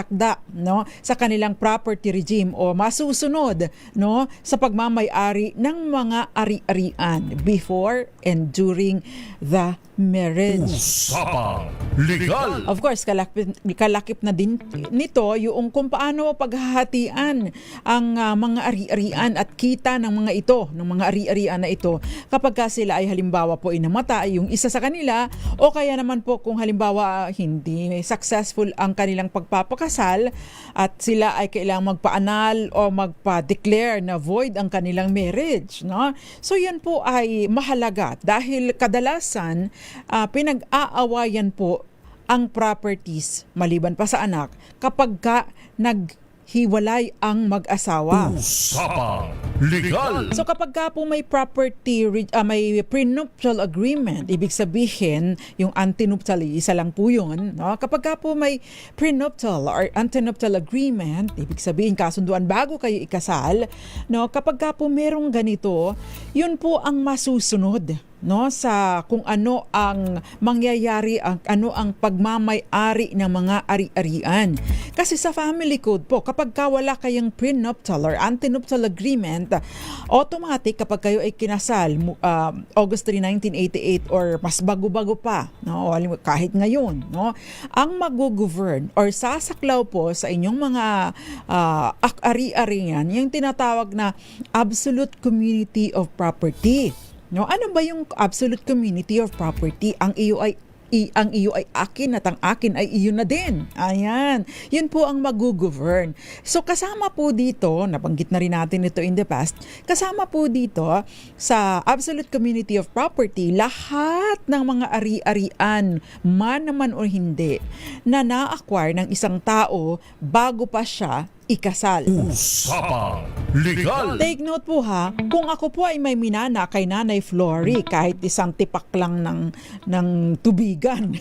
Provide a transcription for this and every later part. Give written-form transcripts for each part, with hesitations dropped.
akda, no, sa kanilang property regime o masusunod, no, sa pagmamay-ari ng mga ari-arian before and during the marriage. Usapang Legal. Of course, kalakip na din nito yung kung paano paghahatian ang mga ari-arian at kita ng mga ito, ng mga ari-arian na ito kapag sila ay halimbawa po inamatay yung isa sa kanila, o kaya naman po kung halimbawa hindi successful ang kanilang pagpapakasal at sila ay kailangang magpaanal o magpa-declare na void ang kanilang marriage, no? So yan po ay mahalaga dahil kadalasan pinag-aawayan po ang properties maliban pa sa anak kapag naghiwalay ang mag-asawa. Usapang Legal. So kapag po may property, may prenuptial agreement, ibig sabihin yung antenuptial, isa lang po yun. No? Kapag po may prenuptial or antenuptial agreement, ibig sabihin kasunduan bago kayo ikasal, no? Kapag po merong ganito, yun po ang masusunod, no, sa kung ano ang mangyayari, ano ang pagmamay-ari ng mga ari-arian. Kasi sa family code po, kapag wala kayong prenuptial or antenuptial agreement, automatic kapag kayo ay kinasal August 3, 1988 or mas bago-bago pa, no, kahit ngayon, no, ang mag-govern or sasaklaw po sa inyong mga ari-arian yung tinatawag na absolute community of property. No, ano ba yung absolute community of property? Ang iyo ay akin at ang akin ay iyo na din. Ayan. Yun po ang mag-govern. So kasama po dito, nabanggit na rin natin ito in the past, kasama po dito sa absolute community of property, lahat ng mga ari-arian, man naman o hindi, na na-acquire ng isang tao bago pa siya ikasal. Usapang Legal. Take note po ha, kung ako po ay may minana kay Nanay Flory, kahit isang tipak lang ng tubigan.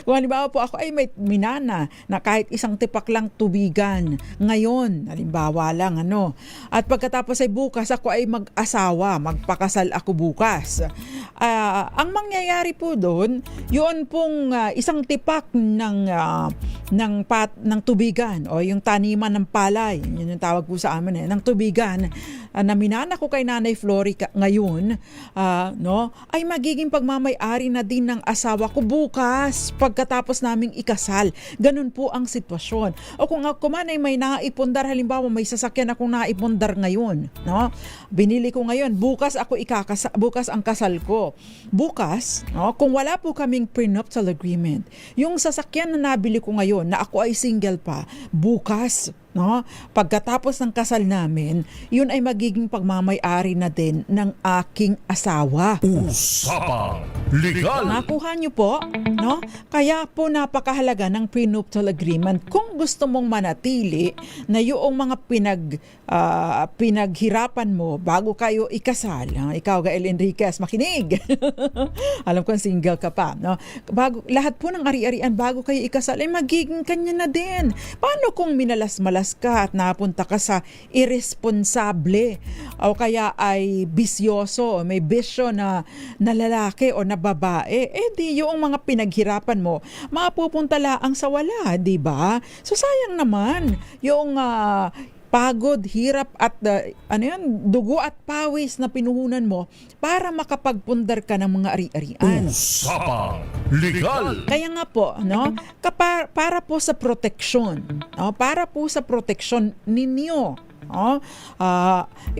Kung halimbawa po ako ay may minana na kahit isang tipak lang tubigan ngayon, halimbawa lang at pagkatapos ay bukas ako ay mag-asawa, magpakasal ako bukas. Ang mangyayari po doon, yun pong isang tipak ng tubigan o yung taniman ng palay, yun yung tawag po sa amin ng tubigan, na minana ko kay Nanay Flory ngayon, ay magiging pagmamay-ari na din ng asawa ko bukas pagkatapos naming ikasal. Ganun po ang sitwasyon. O kung ako man ay may naipundar, halimbawa may sasakyan akong naipundar ngayon, no? Binili ko ngayon, bukas bukas ang kasal ko. Bukas, no, kung wala po kaming prenuptial agreement, yung sasakyan na nabili ko ngayon na ako ay single pa, bukas, no, pagkatapos ng kasal namin, yun ay magiging pagmamay-ari na din ng aking asawa. Usapang Legal. Nakuha niyo po, no? Kaya po napakahalaga ng prenuptial agreement kung gusto mong manatili na yung mga pinaghirapan mo bago kayo ikasal. Ikaw, Gael Enriquez, makinig. Alam ko single ka pa, no? Lahat po ng ari-arian bago kayo ikasal ay magiging kanya na din. Paano kung minalas-malas ka at napunta ka sa irresponsable o kaya ay bisyoso, may bisyo na lalaki o na babae, di yung mga pinaghirapan mo mapupunta laang sa wala, di ba? So sayang naman yung pagod, hirap at dugo at pawis na pinuhunan mo para makapagpundar ka ng mga ari-arian. Usapang Legal. Kaya nga po, no, para po sa proteksyon, no, para po sa proteksyon ninyo,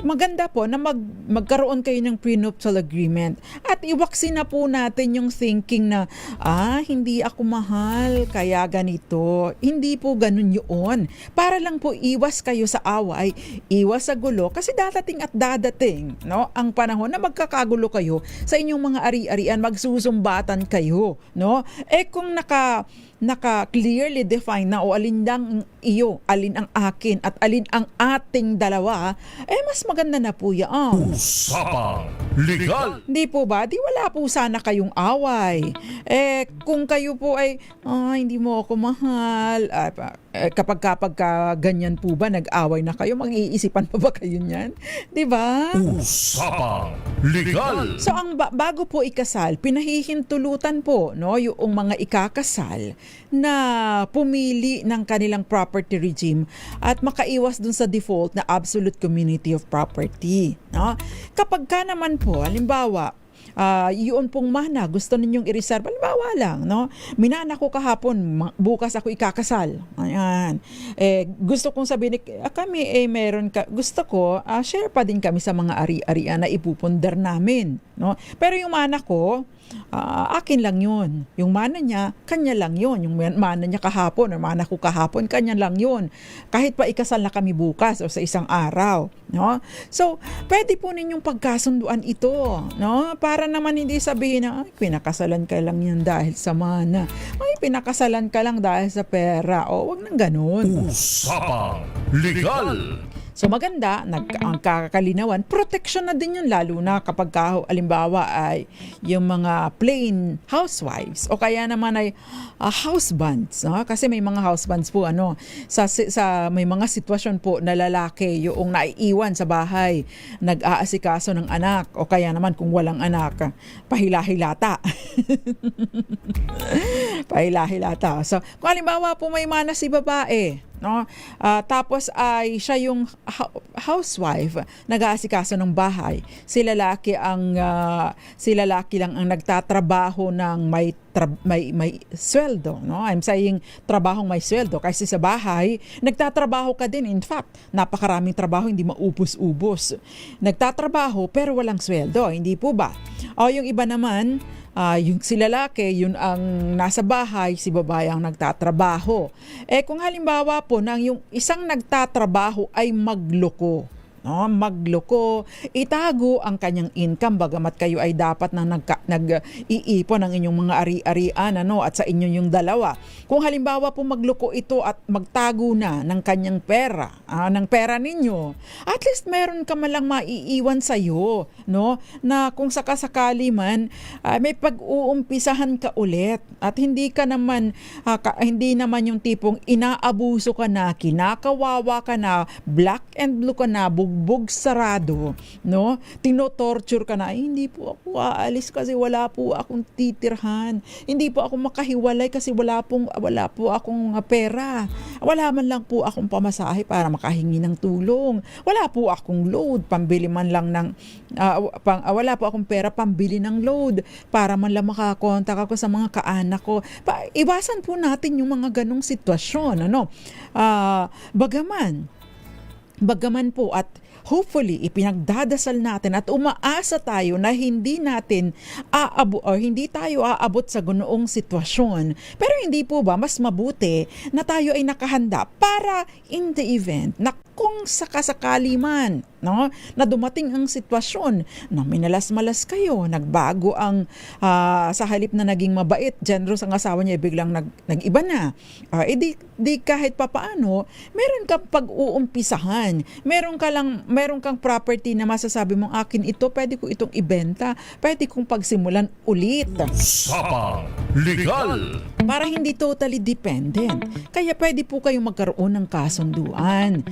maganda po na magkaroon kayo ng prenuptial agreement at iwaksin na po natin yung thinking na hindi ako mahal kaya ganito. Hindi po ganun yun. Para lang po iwas kayo sa away, iwas sa gulo, kasi dadating, no, ang panahon na magkakagulo kayo sa inyong mga ari-arian, magsusumbatan kayo, no? Kung naka clearly define na o alin lang iyo, alin ang akin at alin ang ating dalawa, mas maganda na po yan. Usapang Legal. Hindi po ba? Di wala po sana kayong away. Kung kayo po ay hindi mo ako mahal, kapag ganyan po ba, nag-away na kayo, mag-iisipan pa ba kayo niyan? Di ba? Usapang Legal. So ang bago po ikasal, pinahihintulutan po no yung mga ikakasal na pumili ng kanilang property regime at makaiwas dun sa default na absolute community of property, no? Kapag ka naman po, halimbawa, yun pong mana, gusto ninyong i-reserve. Halimbawa lang, no? Minana ko kahapon, bukas ako ikakasal. Ayan. Gusto kong sabihin, kami meron ka, gusto ko, share pa din kami sa mga ari-arian na ipupundar namin. No? Pero yung mana ko, akin lang yun. Yung mana niya, kanya lang yun. Yung mana niya kahapon, o mana ko kahapon, kanya lang yun. Kahit pa ikasal na kami bukas o sa isang araw. No? So, pwede po ninyong pagkasunduan ito. No? Para naman hindi sabihin na, pinakasalan ka lang yan dahil sa mana. Ay, pinakasalan ka lang dahil sa pera. O, wag nang ganun. Usapang Legal. So maganda, ang kakalinawan, protection na din yun, lalo na kapag alimbawa ay yung mga plain housewives o kaya naman ay housebands. No? Kasi may mga housebands po, may mga sitwasyon po na lalaki yung naiiwan sa bahay, nag-aasikaso ng anak o kaya naman kung walang anak, pahila-hilata. Pahila-hilata. So kung halimbawa po may mana si babae, no? Tapos ay siya yung housewife, nag-aasikaso ng bahay. Si lalaki lang ang nagtatrabaho ng may sweldo, no? I'm saying trabahong may sweldo kasi sa bahay nagtatrabaho ka din. In fact, napakaraming trabaho, hindi maubos-ubos. Nagtatrabaho pero walang sweldo, hindi po ba? O yung iba naman, yung si lalaki, yun ang nasa bahay, si babae ang nagtatrabaho. Kung halimbawa po nang yung isang nagtatrabaho ay magloko, no? Magloko, itago ang kanyang income bagamat kayo ay dapat na nag-iipon ng inyong mga ari-arian at sa inyo yung dalawa. Kung halimbawa po magloko ito at magtago na ng kanyang pera, ng pera ninyo, at least meron ka malang maiiwan sa iyo, no? Na kung sakasakali man may pag-uumpisahan ka ulit at hindi naman yung tipong inaabuso ka na, kinakawawa ka na, black and blue ka na, bugbog sarado, no? Tinotorture ka na, hindi po ako aalis kasi wala po akong titirhan. Hindi po ako makahiwalay kasi wala po akong pera. Wala man lang po akong pamasahe para makahingi ng tulong. Wala po akong load, pambili man lang ng wala po akong pera pambili ng load para man lang makakontak ako sa mga kaanak ko. Iwasan po natin yung mga ganong sitwasyon, Bagaman po at hopefully ipinagdadasal natin at umaasa tayo na hindi tayo aabot sa ganoong sitwasyon. Pero hindi po ba mas mabuti na tayo ay nakahanda para in the event na kung sakasakali man, no, na dumating ang sitwasyon na minalas-malas kayo, nagbago ang sa halip na naging mabait, generous ang asawa niya, biglang nag-iba na. Di kahit papaano, meron kang pag-uumpisahan. Meron kang property na masasabi mong akin ito, pwede ko itong ibenta, pwede kong pagsimulan ulit. Usapang Legal. Para hindi totally dependent. Kaya pwede po kayong magkaroon ng kasunduan.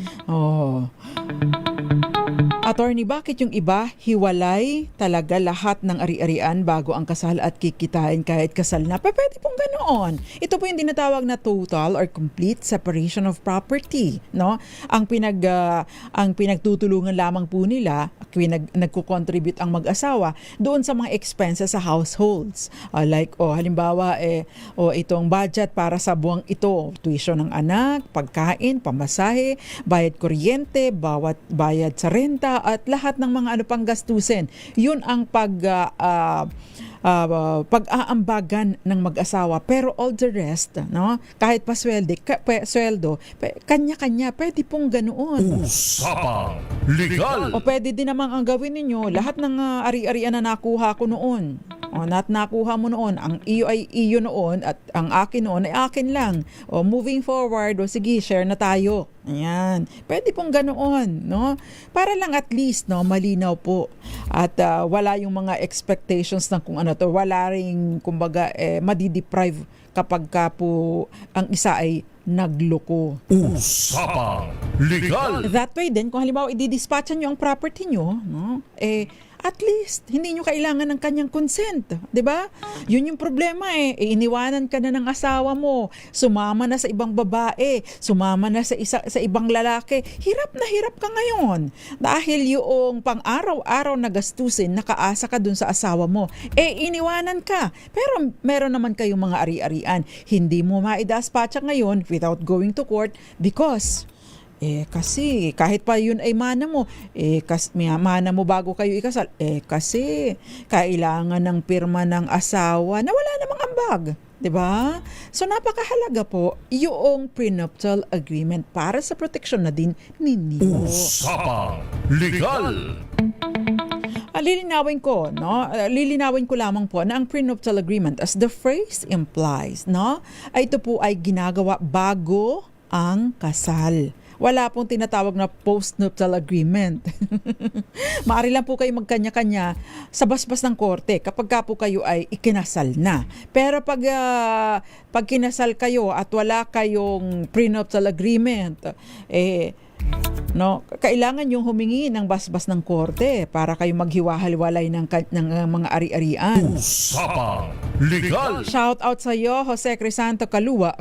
Attorney, bakit yung iba hiwalay talaga lahat ng ari-arian bago ang kasal at kikitain kahit kasal na? Pwede pong ganoon. Ito po yung tinatawag na total or complete separation of property, no? Ang pinagtutulungan lamang po nila, nagko-contribute ang mag-asawa doon sa mga expenses sa households. Halimbawa itong budget para sa buwang ito, tuition ng anak, pagkain, pamasahe, bayad kuryente, bayad sa renta, at lahat ng mga pang gastusin. Yun ang pag-aambagan ng mag-asawa. Pero all the rest, no? Kahit pa sweldo, kanya-kanya, pwede pong ganoon. Usapang Legal. O pwede din naman ang gawin ninyo, lahat ng ari-arian na nakuha ko noon, nakuha mo noon, ang iyo ay iyo noon at ang akin noon ay akin lang. Moving forward, sige, share na tayo. Ayan. Pwede pong ganoon, no? Para lang at least, no, malinaw po. At wala yung mga expectations ng kung wala ring, kumbaga, madideprive kapag ka po ang isa ay nagloko. Usapang Legal. That way din, kung halimbawa i-dispatchan nyo ang property nyo, no, at least hindi nyo kailangan ng kanyang consent, 'di ba? Yun yung problema iniwanan ka na ng asawa mo, sumama na sa ibang babae, sumama na sa ibang lalaki. Hirap na hirap ka ngayon dahil yung pang-araw-araw na gastusin nakaasa ka dun sa asawa mo. Iniwanan ka. Pero meron naman kayong mga ari-arian. Hindi mo maidaspatcha ngayon without going to court because kasi kahit pa yun ay mana mo, mana mo bago kayo ikasal, kasi kailangan ng pirma ng asawa na wala namang ambag. 'Di ba? So napakahalaga po yung prenuptial agreement para sa proteksyon na din ninyo. Usapang Legal. Lilinawin ko, no? Lilinawin ko lamang po na ang prenuptial agreement, as the phrase implies, no? Ito po ay ginagawa bago ang kasal. Wala pong tinatawag na post-nuptial agreement. Maaari lang po kayo magkanya-kanya sa basbas ng korte kapag ka po kayo ay ikinasal na. Pero pag kinasal kayo at wala kayong prenuptial agreement, no, kailangan yung humingi ng basbas ng korte para kayo maghiwa-hiwalay ng mga ari-arian. Usapang Legal. Shout out sa iyo, Jose Crisanto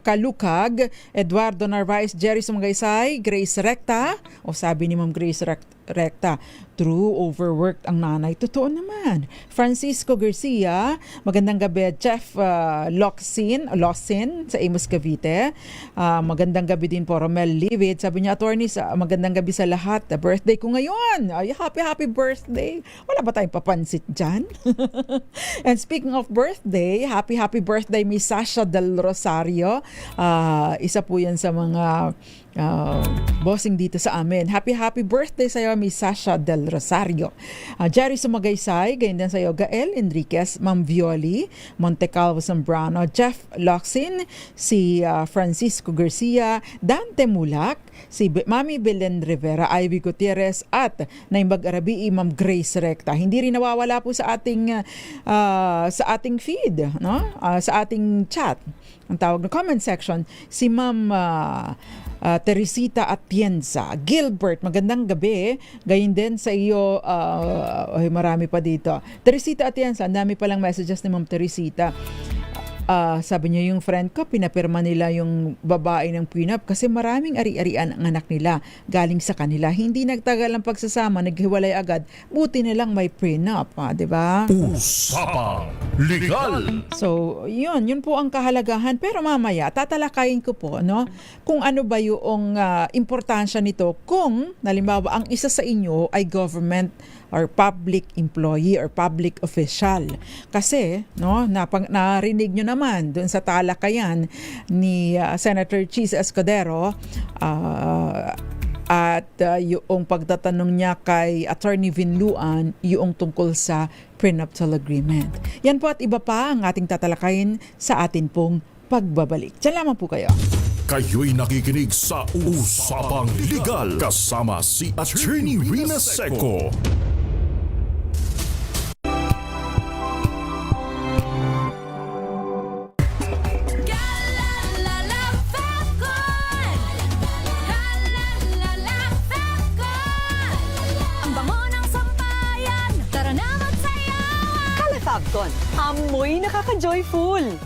Kalukag, Eduardo Narvaez, Jerry Sumangaysay, Grace Recta. O sabi ni Ma'am Grace Recta, true, overworked ang nanay. Totoo naman. Francisco Garcia, magandang gabi. Jeff Locsin sa Amos Cavite. Magandang gabi din po. Romel Livid, sabi niya, attorneys, magandang gabi sa lahat. Birthday ko ngayon. Ay, happy birthday. Wala ba tayong papansit dyan? And speaking of birthday, happy birthday Miss Sasha Del Rosario. Isa po yan sa mga bossing dito sa amin. Happy birthday sa iyo Miss Sasha Del Rosario. Jerry Sumagaysay, ganyan din sa iyo Gael Enriquez, Ma'am Violi, Montecalvo Zambrano, Jeff Locsin, si Francisco Garcia, Dante Mulak, si Mami Belen Rivera, Ivy Gutierrez at Naimbag Arabi, Ma'am Grace Recta. Hindi rin nawawala po sa ating feed, no? Sa ating chat. Ang tawag na comment section, si Ma'am Teresita Atienza, Gilbert, magandang gabi. Gayon din sa iyo, marami pa dito. Teresita Atienza, ang dami palang messages ni Ma'am Teresita. Sabi niya yung friend ko, pinapirma nila yung babae ng prenup kasi maraming ari-arian ang anak nila galing sa kanila. Hindi nagtagal ang pagsasama, naghiwalay agad. Buti na lang may prenup, di ba? Usapang Legal. So, yun po ang kahalagahan. Pero mamaya, tatalakayin ko po, no, kung ano ba yung importansya nito kung, halimbawa, ang isa sa inyo ay government or public employee or public official. Kasi, no, narinig nyo naman doon sa talakayan ni Senator Chis Escudero at yung pagtatanong niya kay Attorney Vinluan yung tungkol sa prenuptial agreement. Yan po at iba pa ang ating tatalakayin sa atin pong pagbabalik. Diyan lamang po kayo. Kayo'y nakikinig sa Usapang Legal kasama si Attorney Rina Seco. Fabcon, amoy nakaka-joyful.